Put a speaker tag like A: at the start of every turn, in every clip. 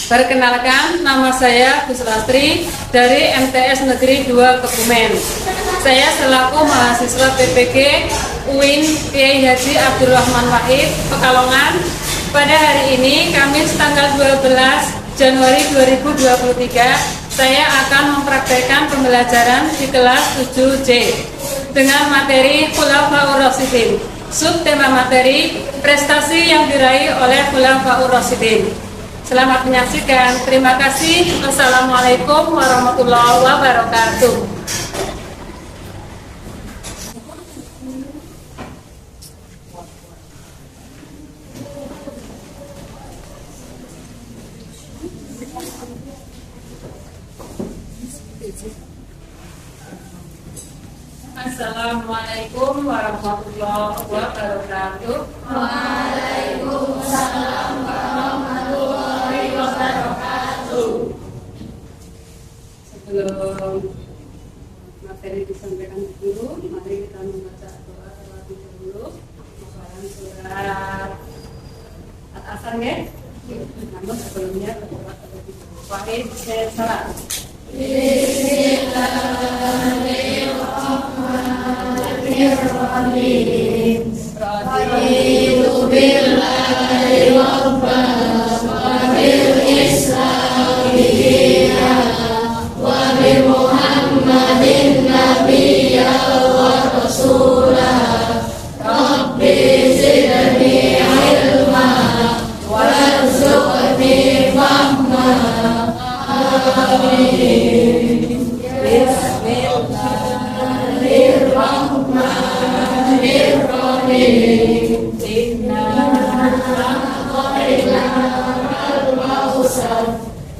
A: Perkenalkan, nama saya Gus Lastri dari MTS Negeri 2 Kebumen. Saya selaku mahasiswa PPG UIN Kiai Haji Abdul Rahman Wahid, Pekalongan. Pada hari ini, Kamis tanggal 12 Januari 2023, saya akan mempraktekkan pembelajaran di kelas 7C dengan materi Khulafaur Rasyidin. Subtema materi prestasi yang diraih oleh Khulafaur Rasyidin. Selamat menyaksikan. Terima kasih. Wassalamualaikum warahmatullahi wabarakatuh. Assalamualaikum warahmatullahi wabarakatuh. Waalaikumsalam warahmatullahi wabarakatuh. Sebelum materi disampaikan dulu, mari kita membaca doa terlebih dahulu. Hafalan surat Al-Asr ya. Namun sebelumnya berdoa terlebih dahulu. Wahid salam. Bismillahirrahmanirrahim. Raditu billahi rabban wa bil islami dinan wa bi Muhammadin nabiyyan wa rasulah. Rabbi zidni ilma warzuqni fahma. Bismillahirrahmanirrahim. Inna a'tainakal kautsar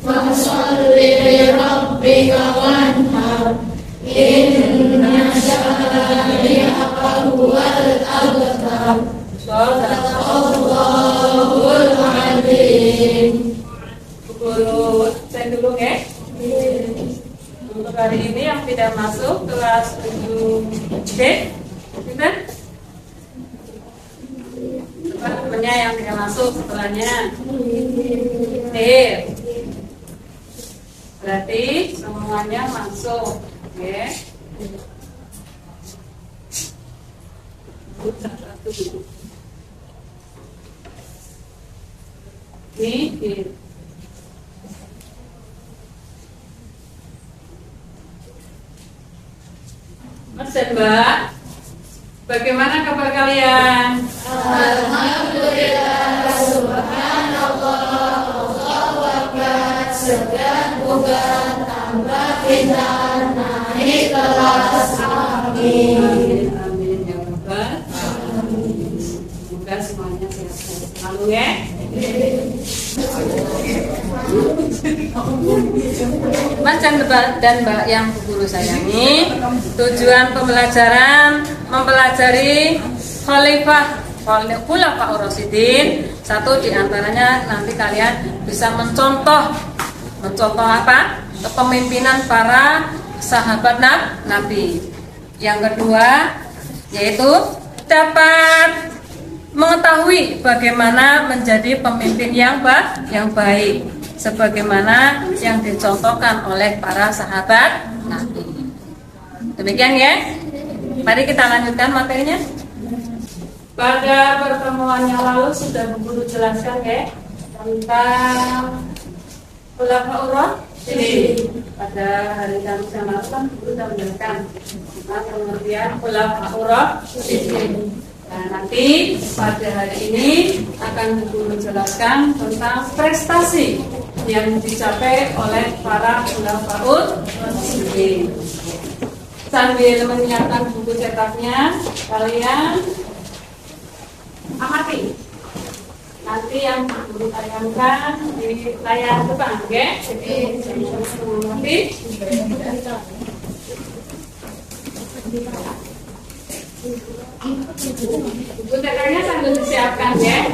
A: fasholli li rabbika wanhar. Inna syani'aka huwal abtar. Shadaqallahul adzim. Guru saya dulu ya. Untuk hari ini yang tidak masuk kelas 7C, kita teman-temannya yang tidak masuk setelahnya D. Berarti semuanya masuk, oke? Satu. Ini D. Mas dan Mbak, bagaimana kabar kalian?
B: Alhamdulillah, subhanallah, Allahu akbar. Semoga tambah pintar, naik kelas. Amin.
A: Amin ya Rabbal alamin. Semoga semuanya sehat selalu ya. Mas dan Mbak yang guru sayangi, tujuan pembelajaran mempelajari Khulafaur Rasyidin. Satu diantaranya nanti kalian bisa mencontoh apa? Kepemimpinan para sahabat Nabi. Yang kedua yaitu dapat mengetahui bagaimana menjadi pemimpin yang baik, sebagaimana yang dicontohkan oleh para sahabat Nabi. Demikian ya. Mari kita lanjutkan materinya. Pada pertemuan yang lalu sudah guru jelaskan ya tentang Khulafaur Rasyidin. Pada hari Kamis yang lalu kan guru sudah menjelaskan tentang pengertian Khulafaur Rasyidin. Nah, nanti pada hari ini akan guru jelaskan tentang prestasi yang dicapai oleh para Khulafaur Rasyidin. Sambil menyiapkan buku cetaknya, kalian amati. Nanti yang guru tayangkan di layar depan, oke? Jadi mengamati. Buku cetaknya sambil disiapkan ya.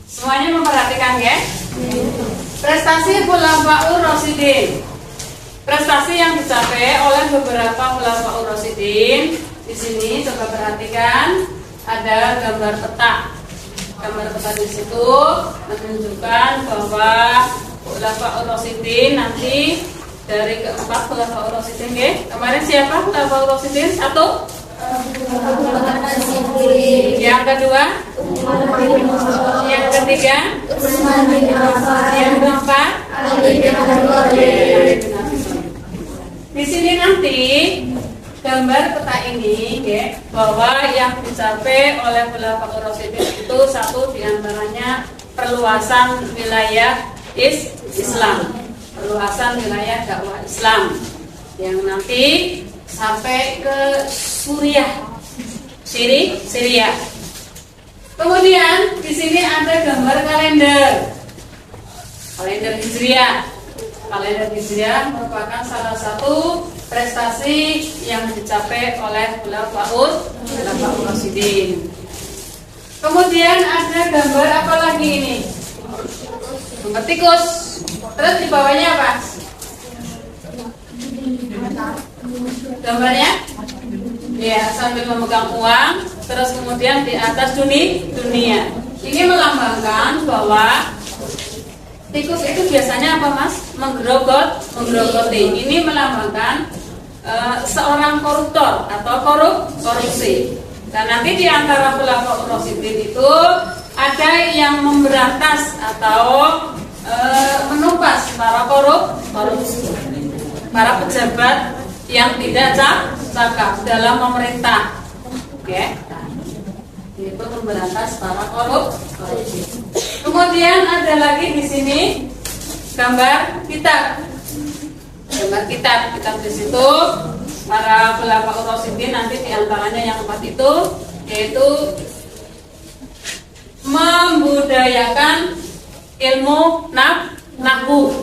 A: Semuanya memperhatikan ya. Prestasi Khulafaur Rasyidin. Prestasi yang dicapai oleh beberapa Khulafaur Rasyidin. Di sini coba perhatikan ada gambar peta. Gambar peta di situ menunjukkan bahwa Khulafaur Rasyidin nanti dari keempat Khulafaur Rasyidin ya. Kemarin siapa Khulafaur Rasyidin? Satu. Yang kedua, yang ketiga, yang keempat. Di sini nanti gambar peta ini ya, bahwa yang dicapai oleh Khulafaur Rasyidin itu satu diantaranya perluasan wilayah Islam, perluasan wilayah dakwah Islam yang nanti sampai ke Suriah, Syria. Kemudian di sini ada gambar kalender Hijriah. Kalender Hijriah merupakan salah satu prestasi yang dicapai oleh Khulafaur Rasyidin. Kemudian ada gambar apa lagi ini? Gambar tikus. Terus di bawahnya apa? Gambarnya? Ya, sambil memegang uang. Terus kemudian di atas dunia. Ini melambangkan bahwa tikus itu biasanya apa mas? Menggerogoti. Ini melambangkan seorang koruptor atau korupsi. Dan nanti di antara Khulafaur Rasyidin itu ada yang memberantas atau menumpas para korupsi, para pejabat yang tidak cakap dalam pemerintah. Oke. Itu memberantas para korupsi. Kemudian ada lagi di sini gambar kitab. Kitab di situ para Khulafaur Rasyidin nanti diantaranya yang 4 itu yaitu membudayakan ilmu nahwu,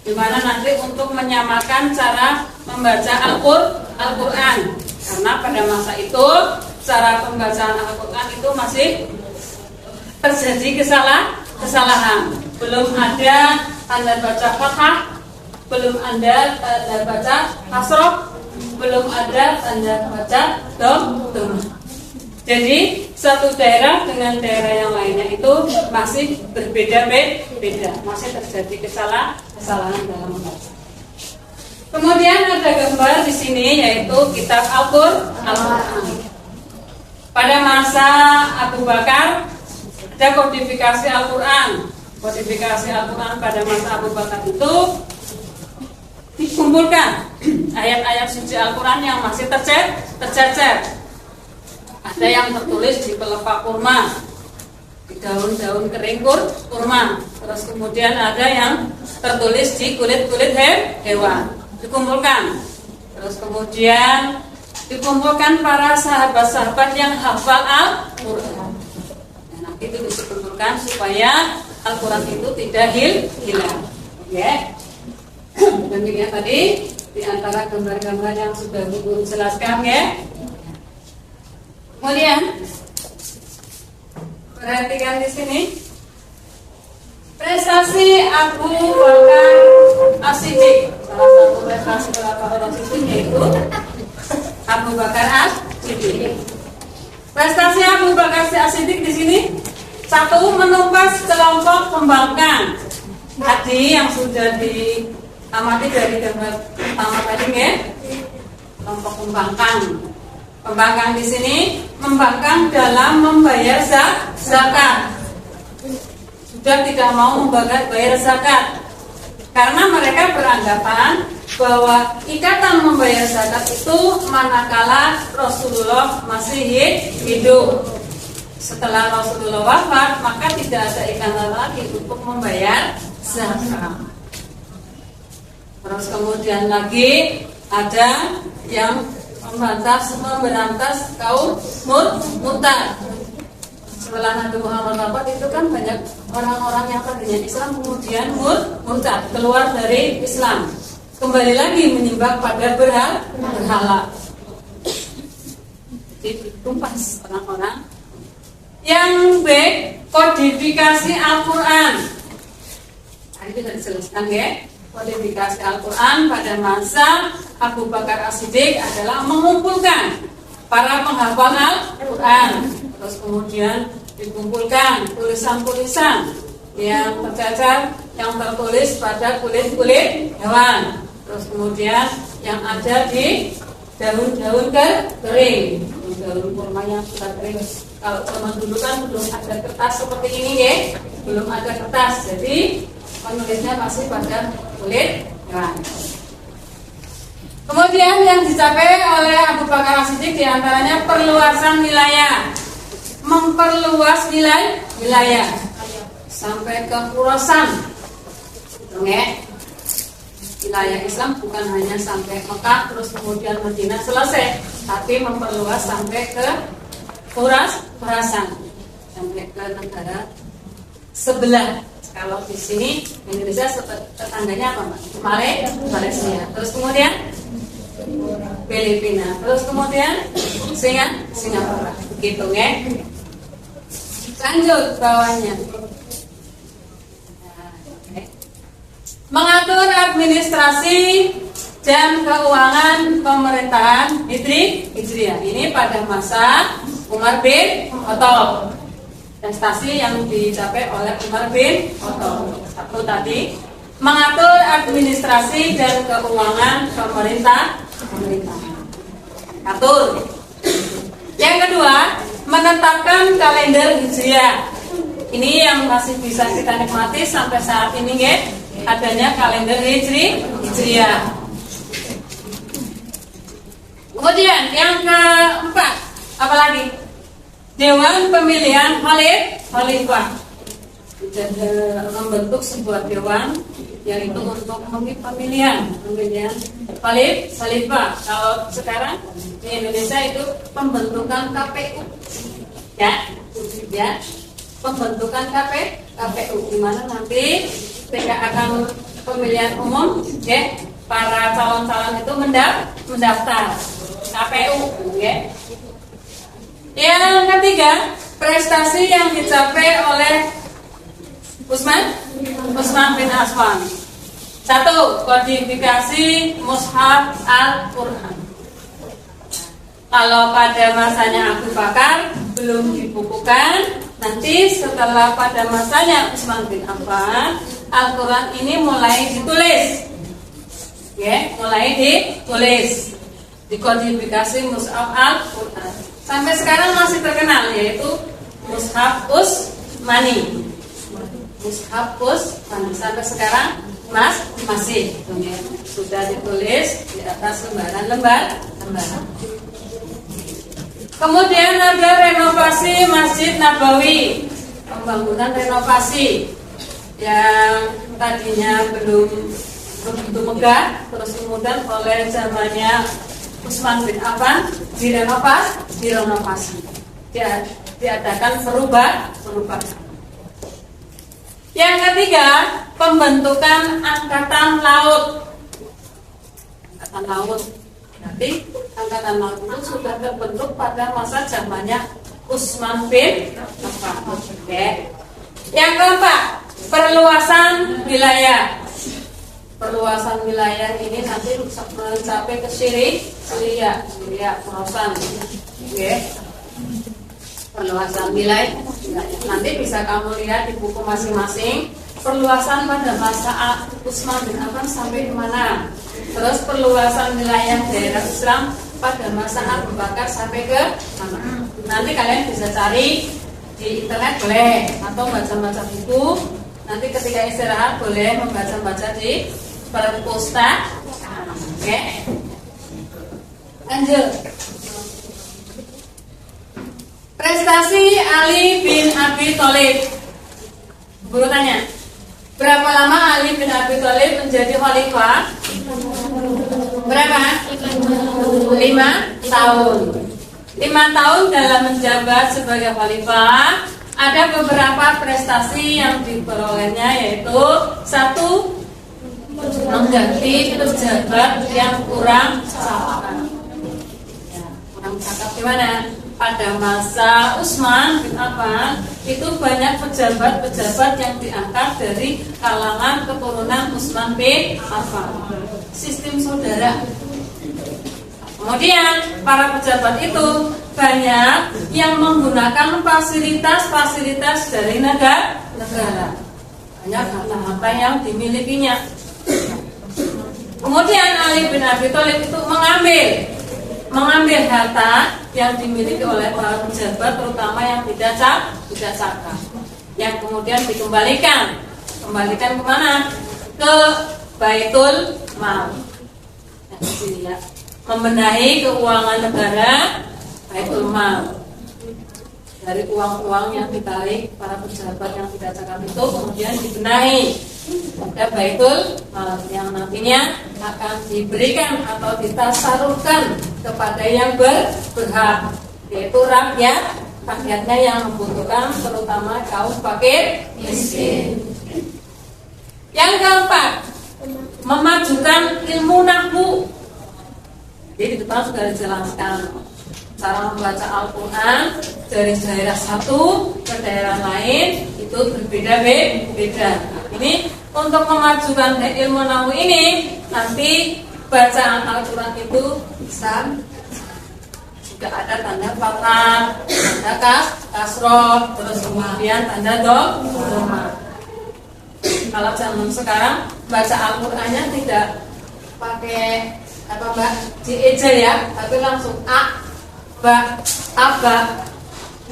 A: di mana nanti untuk menyamakan cara membaca Al-Quran, karena pada masa itu cara pembacaan Al-Quran itu masih terjadi kesalahan. Belum ada tanda baca fathah, belum ada tanda baca kasroh, belum ada tanda baca dom. Jadi satu daerah dengan daerah yang lainnya itu masih berbeda-beda, masih terjadi kesalahan dalam membaca. Kemudian ada gambar di sini yaitu kitab Al-Quran. Pada masa Abu Bakar ada kodifikasi Al-Quran. Kodifikasi Al-Quran pada masa Abu Bakar itu dikumpulkan ayat-ayat suci Al-Quran yang masih tercecer. Ada yang tertulis di pelepah kurma, di daun-daun kering kurma. Terus kemudian ada yang tertulis di kulit-kulit hewan. Dikumpulkan. Terus kemudian dikumpulkan para sahabat-sahabat yang hafal Al-Quran. Nah, itu dikumpulkan supaya Al-Quran itu tidak hilang. Ya. Demikian tadi di antara gambar-gambar yang sudah Ibu jelaskan ya. Kemudian perhatikan di sini prestasi Abu Bakar As-Siddiq. Salah satu prestasi Khulafaur Rasyidin yaitu Abu Bakar As-Siddiq. Prestasi Abu Bakar As-Siddiq di sini satu, menumpas kelompok pembangkang. Tadi yang sudah diamati dari gambar pertama tadi ya, kelompok pembangkang. Pembangkang di sini membangkang dalam membayar zakat. Sudah tidak mau membayar zakat karena mereka beranggapan bahwa ikatan membayar zakat itu manakala Rasulullah masih hidup. Setelah Rasulullah wafat, maka tidak ada ikatan lagi untuk membayar zakat. Terus kemudian lagi ada yang memberantas kaum murtad. Setelah Nabi Muhammad wafat itu kan banyak orang-orang yang tadinya Islam kemudian murtad, keluar dari Islam, kembali lagi menyembah pada berhala. Jadi ditumpas orang-orang. Yang B, kodifikasi Al-Quran. Tadi sudah dijelaskan ya. Kodifikasi Al-Quran pada masa Abu Bakar As-Siddiq adalah mengumpulkan para penghafal Al-Quran. Terus kemudian dikumpulkan tulisan-tulisan yang tercecer, yang tertulis pada kulit-kulit hewan. Terus kemudian yang ada di daun-daun kering, daun kurma yang sudah kering. Kalau zaman dulu kan belum ada kertas seperti ini ya, belum ada kertas. Jadi penulisnya masih pada kulit hewan. Kemudian yang dicapai oleh Abu Bakar As-Siddiq diantaranya perluasan wilayah, memperluas wilayah sampai ke Khurasan. Ya. Wilayah Islam bukan hanya sampai Mekah terus kemudian Madinah selesai, tapi memperluas sampai ke Khurasan, sampai ke negara sebelah. Kalau di sini Indonesia tetangganya apa, Mbak? Malaysia. Terus kemudian Filipina. Terus kemudian Singapura. Begitu ya. Lanjut bawahnya. Mengatur administrasi dan keuangan pemerintahan Hijriah. Ini pada masa Umar bin Khattab. Prestasi yang dicapai oleh Umar bin Khattab. Satu tadi, mengatur administrasi dan keuangan pemerintahan. Atur. Yang kedua, menetapkan kalender Hijriah. Ini yang masih bisa kita nikmati sampai saat ini ya. Adanya kalender Hijriah. Kemudian yang keempat, apa lagi? Dewan Pemilihan Khalifah. Membentuk sebuah dewan yaitu untuk pemilihan Khalifah. Kalau sekarang di Indonesia itu pembentukan KPU. Ya. Pembentukan KPU di mana nanti ketika akan pemilihan umum, ya, para calon-calon itu mendaftar KPU, ya. Yang ketiga, prestasi yang dicapai oleh Utsman bin Affan. Satu, kodifikasi Mushaf Al-Quran. Kalau pada masanya Abu Bakar belum dibukukan, nanti setelah pada masanya Utsman bin Affan, Al-Quran ini mulai ditulis, ya, mulai ditulis, dikodifikasi Mushaf Al-Quran. Sampai sekarang masih terkenal yaitu Mushaf Utsmani. Mushaf Utsmani sampai sekarang masih sudah ditulis di atas lembaran. Kemudian ada renovasi Masjid Nabawi, pembangunan renovasi yang tadinya belum begitu megah, terus kemudian oleh zamannya Utsman bin Affan direnovasi, diadakan perubahan. Yang ketiga, pembentukan Angkatan Laut. Nanti Angkatan Laut itu sudah terbentuk pada masa zamannya Utsman bin Affan. Yang keempat, perluasan wilayah. Perluasan wilayah ini nanti mencapai ke Syria, Khurasan. Perluasan wilayah nanti bisa kamu lihat di buku masing-masing. Perluasan pada masa Utsman bin Affan sampai kemana? Terus perluasan wilayah daerah Islam pada masa Abu Bakar sampai ke mana? Nanti kalian bisa cari di internet boleh, atau baca-baca buku. Nanti ketika istirahat boleh membaca-baca di perpustakaan. Oke. Lanjut. Prestasi Ali bin Abi Thalib. Guru tanya, berapa lama Ali bin Abi Thalib menjadi khalifah? Berapa? 5 tahun. 5 tahun dalam menjabat sebagai khalifah. Ada beberapa prestasi yang diperolehnya, yaitu 1, mengganti pejabat yang kurang cakap gimana? Pada masa Utsman bin Affan itu banyak pejabat-pejabat yang diangkat dari kalangan keturunan Utsman bin Affan. Sistem saudara. Kemudian para pejabat itu banyak yang menggunakan fasilitas-fasilitas dari negara. Banyak harta-harta yang dimilikinya. Kemudian Ali bin Abi Thalib itu mengambil harta yang dimiliki oleh para pejabat, terutama yang tidak zakat, yang kemudian dikembalikan kemana? Ke Baitul Mal. Nah, sini ya. Membenahi keuangan negara, Baitul Mal. Dari uang-uang yang ditarik para pejabat yang tidak zakat itu kemudian dibenahi ke Baitul Mal yang nantinya akan diberikan atau ditasarufkan kepada yang berhak, yaitu rakyatnya yang membutuhkan, terutama kaum fakir miskin. Yang keempat, memajukan ilmu nahwu. Jadi di depan sudah dijelaskan cara membaca Al-Quran dari daerah satu ke daerah lain itu berbeda-beda. Ini untuk memajukan ilmu nahwu ini, nanti bacaan Al-Quran itu bisa juga ada tanda fathah, tanda kasroh, terus kemudian tanda dhamma. Kalau zaman sekarang baca Al-Qurannya tidak pakai dieja ya, tapi langsung a, ba, aba.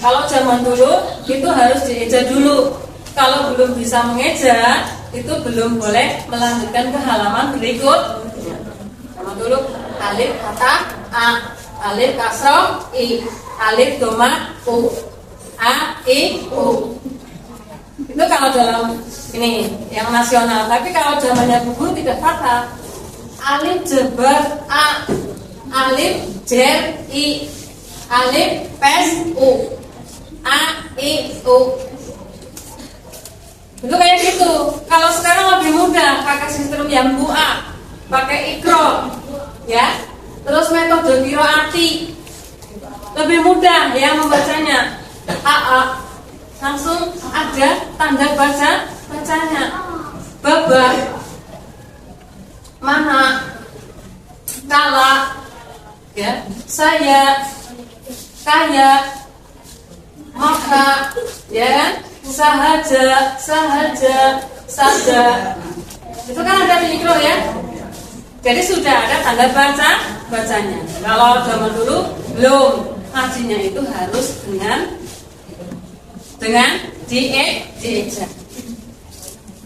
A: Kalau zaman dulu itu harus dieja dulu. Kalau belum bisa mengeja, itu belum boleh melanjutkan ke halaman berikut. Zaman dulu alif fathah a, alif kasroh i, alif dhamma u, a, i, u. Itu kalau dalam ini yang nasional. Tapi kalau zamannya Bu Guru tidak fathah, alif jeber a, alif jer i, alif pes u, a, i, u. Itu kayak gitu. Kalau sekarang lebih mudah, pakai sistem yang bu'a, pakai ikro, ya. Terus metode qiraati lebih mudah ya membacanya. A, langsung ada tanda bacanya. Baba, mana, kala, ya, saya, kaya, maka, ya, sahaja, sada. Itu kan ada di ikro ya. Jadi sudah ada tanda bacanya. Kalau zaman dulu belum, ngajinya itu harus dengan dieja.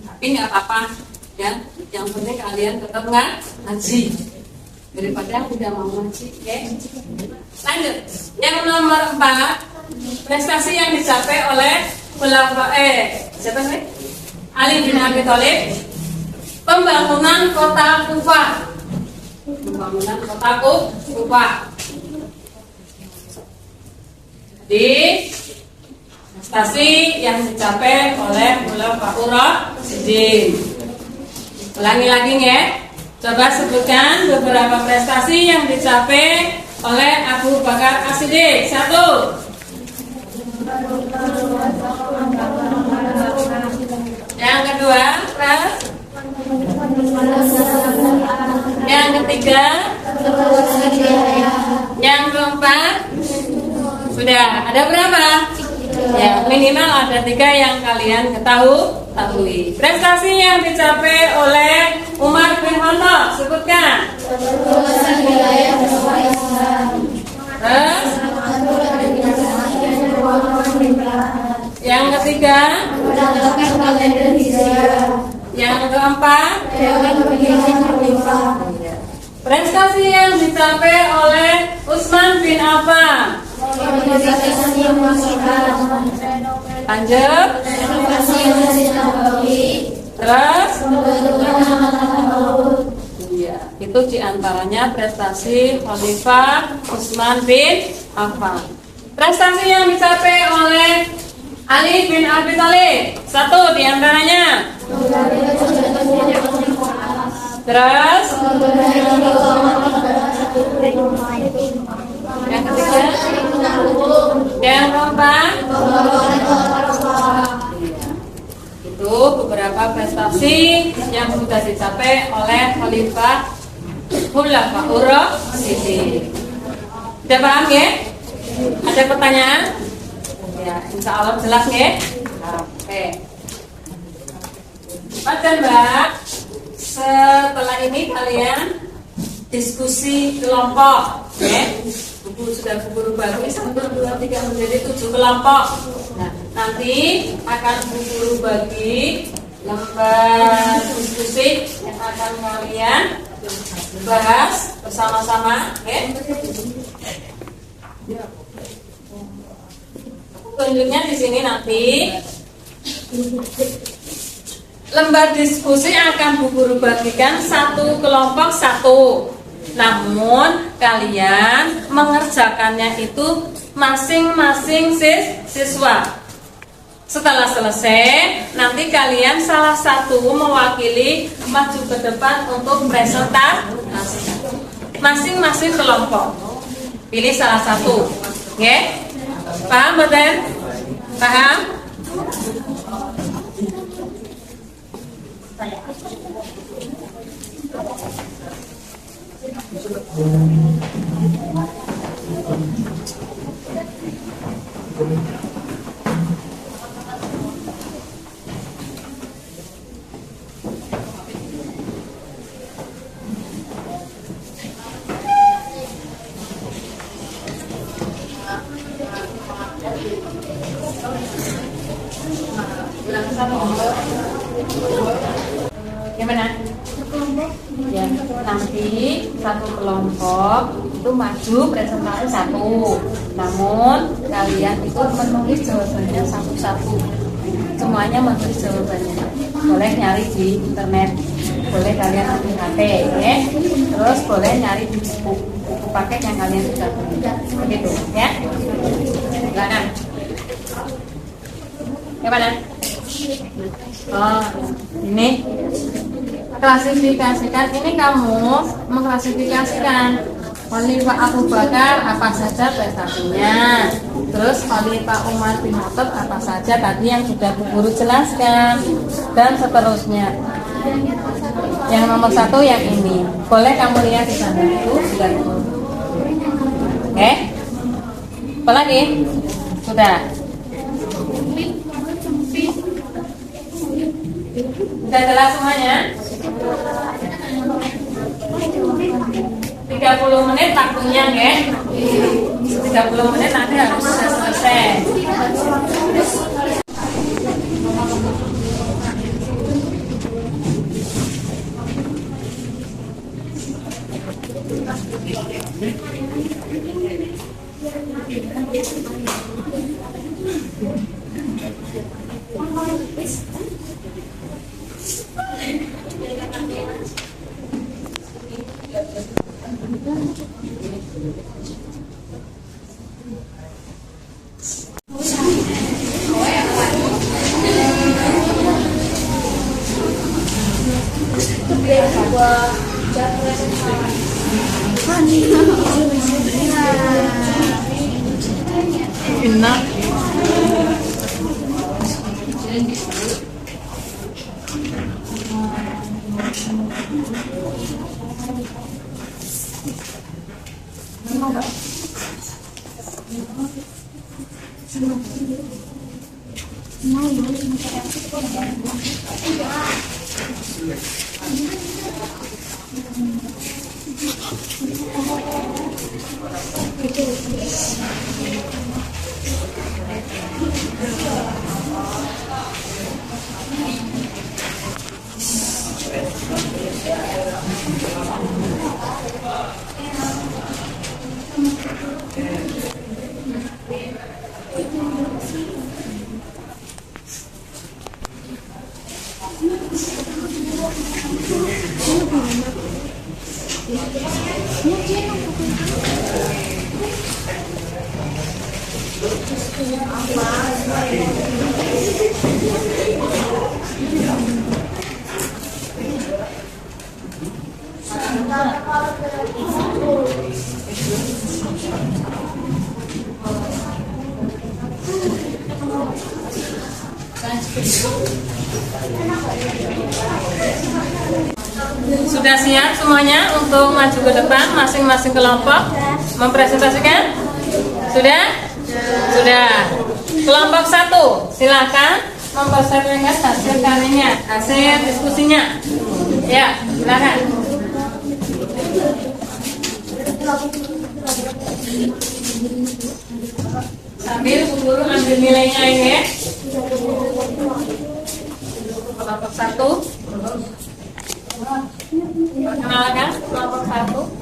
A: Tapi nggak apa-apa ya. Yang penting kalian tetap ngaji daripada yang tidak mau ngaji. Oke. Lanjut. Yang nomor 4, prestasi yang dicapai oleh siapa sih? Ali bin Abi Thalib, pembangunan kota Kufah. Di prestasi yang dicapai oleh Khulafaur Rasyidin. Ulangi lagi ya. Coba sebutkan beberapa prestasi yang dicapai oleh Abu Bakar As-Siddiq. 1. Yang kedua, yang ketiga, yang keempat, sudah ada berapa? Ya, minimal ada 3 yang kalian ketahui. Prestasi yang dicapai oleh Umar bin Khattab, sebutkan. Terus, yang ketiga, yang keempat, prestasi yang dicapai oleh Utsman bin Affan. Lanjut. Terus, ya, itu diantaranya prestasi Khalifah Utsman bin Affan. Prestasi yang dicapai oleh Ali bin Abi Thalib, 1 diantaranya. Terus, yang ketiga, Yang keempat, itu beberapa prestasi yang sudah dicapai oleh Khalifah Khulafaur Rasyidin. Sudah paham ya? Ada pertanyaan? Ya, insya Allah jelas ya? Oke. Pak dan Mbak, setelah ini kalian diskusi kelompok, ya. Buku sudah buku bagi 1, 2, 3 menjadi 7 kelompok. Nah, nanti akan buku bagi lembar diskusi yang akan kalian bahas bersama-sama, ya. Tunjuknya di sini nanti. Lembar diskusi akan Bu bagikan 1 kelompok 1. Namun kalian mengerjakannya itu masing-masing siswa. Setelah selesai, nanti kalian salah satu mewakili maju ke depan untuk presentasi. Masing-masing kelompok. Pilih salah satu. Oke? Paham, Badan? Paham? Gimana? Ya, nanti 1 kelompok itu maju presentasi 1. Namun kalian itu menulis jawabannya satu-satu. Semuanya menulis jawabannya. Boleh nyari di internet, boleh kalian ambil HP, ya. Terus boleh nyari di buku paket yang kalian sudah beli. Begitu, ya. Silakan. Gimana? Oh, ini klasifikasikan. Ini kamu mengklasifikasikan Khalifah Abu Bakar apa saja prestasinya. Terus Khalifah Umar bin Khattab apa saja tadi yang sudah Bu Guru jelaskan, dan seterusnya. Yang nomor 1 yang ini. Boleh kamu lihat di sana itu sudah. Oke? Apa lagi? Sudah. Sudah jelas semuanya? 30 menit waktunya, ya. 30 menit nanti harus selesai. Enak. Apa? Sudah siap semuanya untuk maju ke depan masing-masing kelompok mempresentasikan? Sudah? Sudah. Kelompok 1, silakan mempresentasikan hasil karyanya, hasil diskusinya. Ya, silakan. Sambil guru ambil nilainya ini ya. Kelompok 1. Perkenalkan kelompok 1.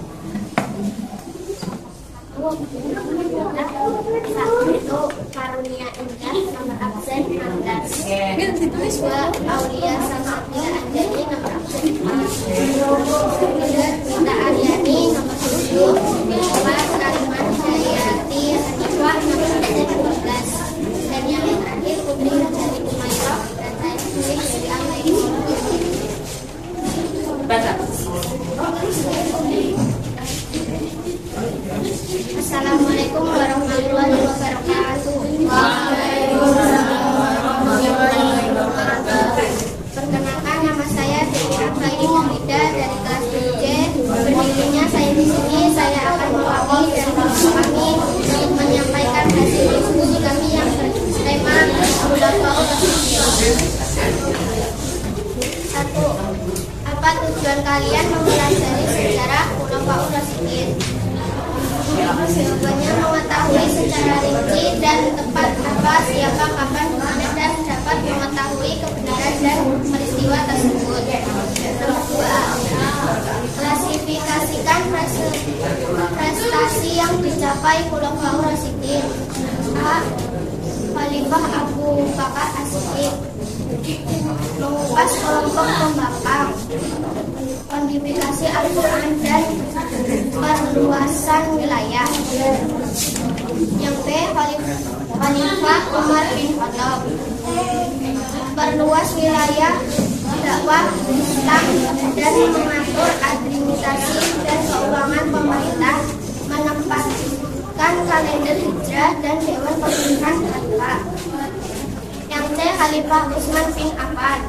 B: Satu Karunia Indah, nomor absen 16. Dua Aulia Samsatila Anjani, nomor absen 4. Tiga Rita Aryani, nomor 7. Empat Kariman Hidayati Hanifah, nomor absen 12. Dan yang terakhir Putri Rajani Umairah dan saya sendiri dari Anggai.
A: Baca.
B: Assalamualaikum warahmatullahi wabarakatuh. Perkenalkan, nama saya Dewi Anggaini Muhamida dari kelas 7C. Berdirinya saya di sini, saya akan mewakili dan kami untuk menyampaikan hasil diskusi kami yang bertema Khulafaur Rasyidin. 1. Apa tujuan kalian mempelajari sejarah Khulafaur Rasyidin? Jawabannya mengetahui secara rinci dan tepat apa, siapa, kapan, mana, dan dapat mengetahui kebenaran dan peristiwa tersebut. Nomor 2. Klasifikasikan prestasi yang dicapai Khulafaur Rasyidin. A. Khalifah Abu Bakar As-Siddiq. Mengupas kelompok pembangkang, kodifikasi Al-Quran dan perluasan wilayah. Yang B. Khalifah Umar bin Khattab. Perluas wilayah dakwah Islam dan mengatur administrasi dan keuangan pemerintah, menempatkan kalender hijrah dan dewan pemerintahan khalifah. Yang C. Khalifah Utsman bin Affan.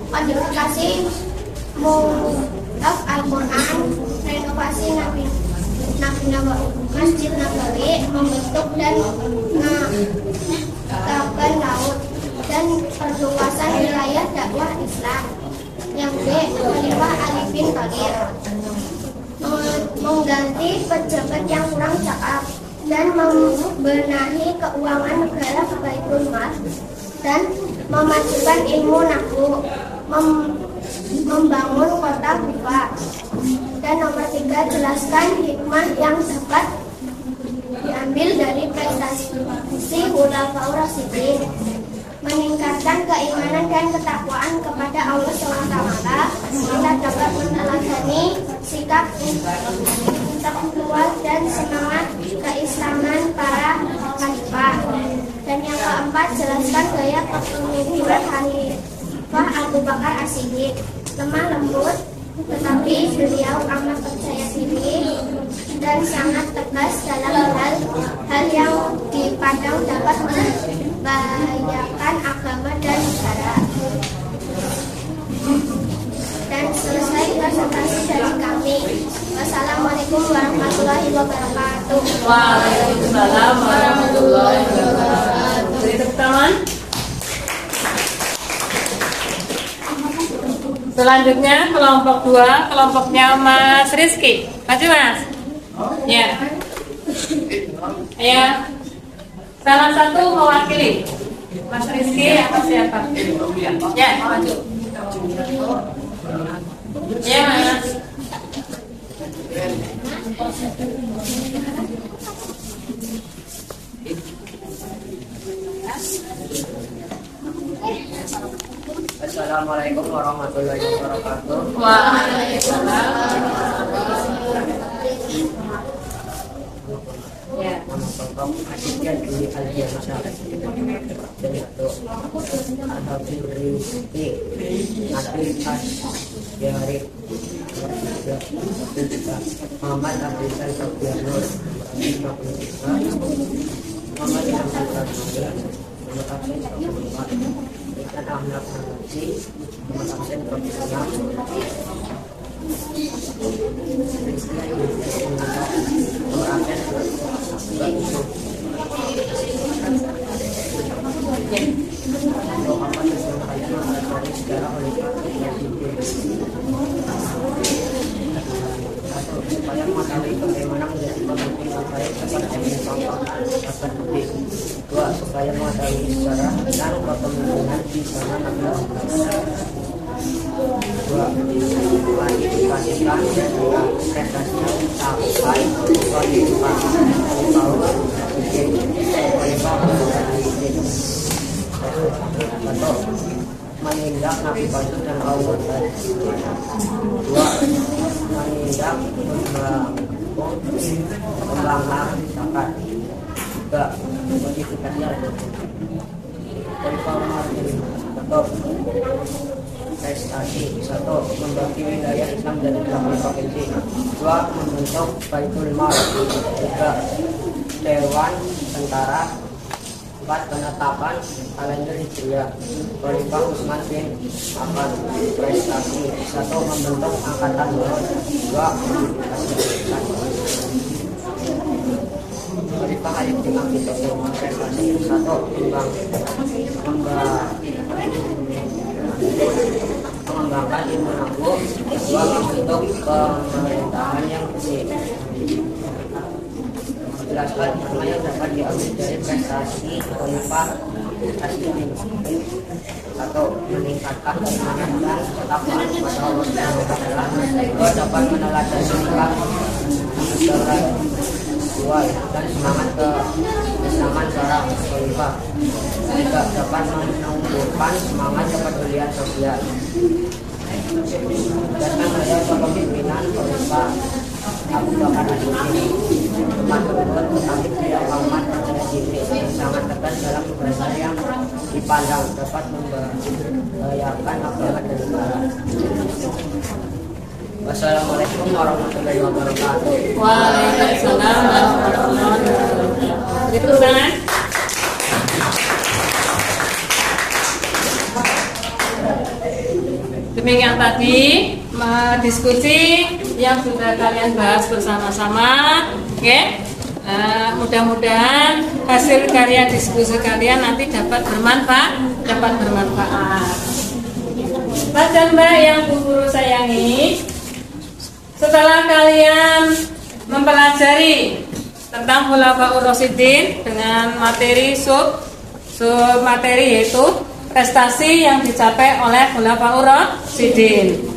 B: Kodifikasi Mushaf Al-Quran, renovasi Masjid Nabawi, membentuk dan mengagalkan laut, dan perluasan wilayah dakwah Islam. Yang B. Khalifah Ali bin Thalib. Mengganti pejabat yang kurang cakap dan membenahi keuangan negara Baitul Mal dan memajukan ilmu nahwu, membangun kota Kufa. Dan nomor 3, jelaskan hikmah yang dapat diambil dari prestasi Khulafaur Rasyidin. Meningkatkan keimanan dan ketakwaan kepada Allah SWT. Kita dapat meneladani sikap intelektual dan semangat keislaman para khalifah. Dan yang keempat, jelaskan gaya kepemimpinan Khalifah Abu Bakar As-Siddiq. Lemah lembut, tetapi beliau amat percaya diri dan sangat tegas dalam hal yang dipandang dapat membahayakan agama dan negara. Dan selesai presentasi dari kami. Wassalamualaikum warahmatullahi wabarakatuh.
A: Waalaikumsalam warahmatullahi wabarakatuh. Beri tepuk tangan. Selanjutnya kelompok 2, kelompoknya Mas Rizky. Maju Mas. Ya. Ya. Salah satu mewakili. Mas Rizky atau siapa? Ya, maju. Ya Mas.
C: Assalamualaikum warahmatullahi wabarakatuh.
A: Waalaikumsalam. Ya.
C: Aditya Dwi Aldiansyah dan itu Alhamdulillah Nabil As Yarif Muhammad Abdul Sofianur Muhammad Abdul Sofianur dan akhlak mengaji, nomor absen profesional. Nomor absen supaya mengetahui bagaimana menjadi pemimpin yang baik dapat dicontohkan dapat bukti. 2. Supaya mengetahui sejarah dan kepemimpinan di sana adalah 2. Mengidentifikasikan prestasi capai kualifikasi power atau menindak nabi palsu dan kaum murtad. 2. Menindak pembangkang zakat. 3. Modifikasi atau prestasi. 1. Membagi wilayah Islam dari 8 provinsi. 2. Membentuk Baitul Mal. 3. Dewan Tentara. 4. Penetapan kalender Hijriah. Khalifah Utsman bin Affan. Prestasi. 1. Membentuk angkatan darat. 2. Khalifah Khalid bin Abi Thalib. Prestasi. 1. Mengembangkan ilmu nabu. 2. Membentuk pemerintahan yang bersih. Jelaskan apa yang dapat diambil dari prestasi Khalifah Rasyidin. 1. Meningkatkan keimanan dan ketakwaan kepada Allah Subhanahu wa taala. 2. Dapat meneladani sikap masyarakat. 2. Dan semangat keislaman seorang Khalifah. 3. Dapat menumbuhkan semangat kepedulian sosial. Dan gaya kepemimpinan Khalifah Abu Bakar As-Siddiq teman berbuat tetapi tidak amat percaya diri dan sangat tegas dalam kebenaran yang dipandang dapat membahayakan akhirat dan barat. Wassalamualaikum warahmatullahi wabarakatuh.
A: Waalaikumsalam warahmatullahi wabarakatuh. Itu tangan. Demikian tadi diskusi yang sudah kalian bahas bersama-sama. Oke, mudah-mudahan hasil karya diskusi kalian nanti dapat bermanfaat. Mas dan Mbak yang Bu Guru sayangi, setelah kalian mempelajari tentang Khulafaur Rasyidin dengan materi sub materi yaitu prestasi yang dicapai oleh Khulafaur Rasyidin.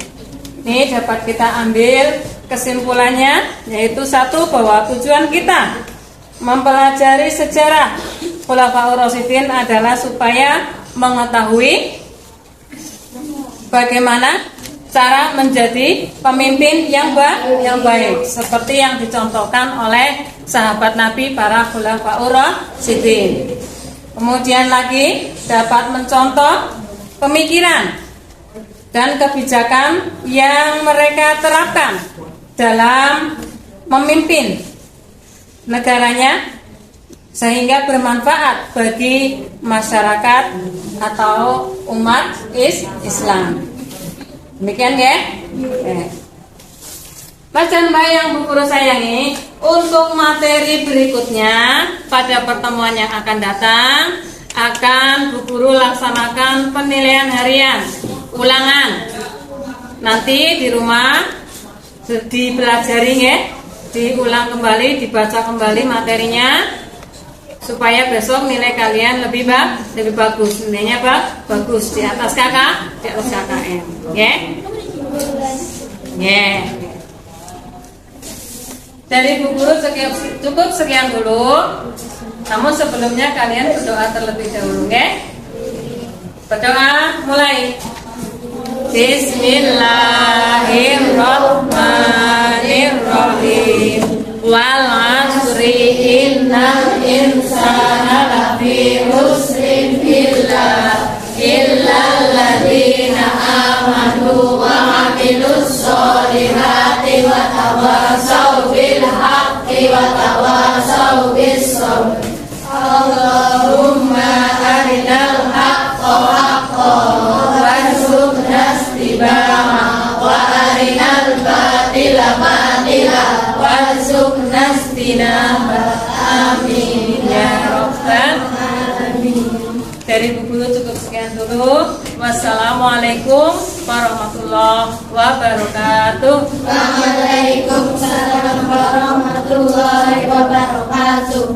A: Ini dapat kita ambil kesimpulannya, yaitu 1. Bahwa tujuan kita mempelajari sejarah Khulafaur Rasyidin adalah supaya mengetahui bagaimana cara menjadi pemimpin yang baik, seperti yang dicontohkan oleh sahabat Nabi para Khulafaur Rasyidin. Kemudian lagi dapat mencontoh pemikiran dan kebijakan yang mereka terapkan dalam memimpin negaranya sehingga bermanfaat bagi masyarakat atau umat Islam. Demikian ya. Mas dan Mbak yang Bu Guru sayangi, untuk materi berikutnya pada pertemuan yang akan datang akan Bu Guru laksanakan penilaian harian ulangan. Nanti di rumah dipelajari ya, diulang kembali, dibaca kembali materinya supaya besok nilai kalian lebih bagus. Nilainya bagus di atas KKM. Ya. Dari Bu Guru cukup sekian dulu. Namun sebelumnya kalian berdoa terlebih dahulu ya. Berdoa mulai. Bismillahirrahmanirrahim. Wal 'asri innal insana lafi khusrin illa alladzina amanu wa 'amilus sholihati wa tawasaw bil haqqi wa tawasaw bis sabr. Allahumma arinal haqqa haqqan Dari Bu Guru cukup sekian dulu. Wassalamualaikum warahmatullahi wabarakatuh.
B: Waalaikumsalam warahmatullahi wabarakatuh.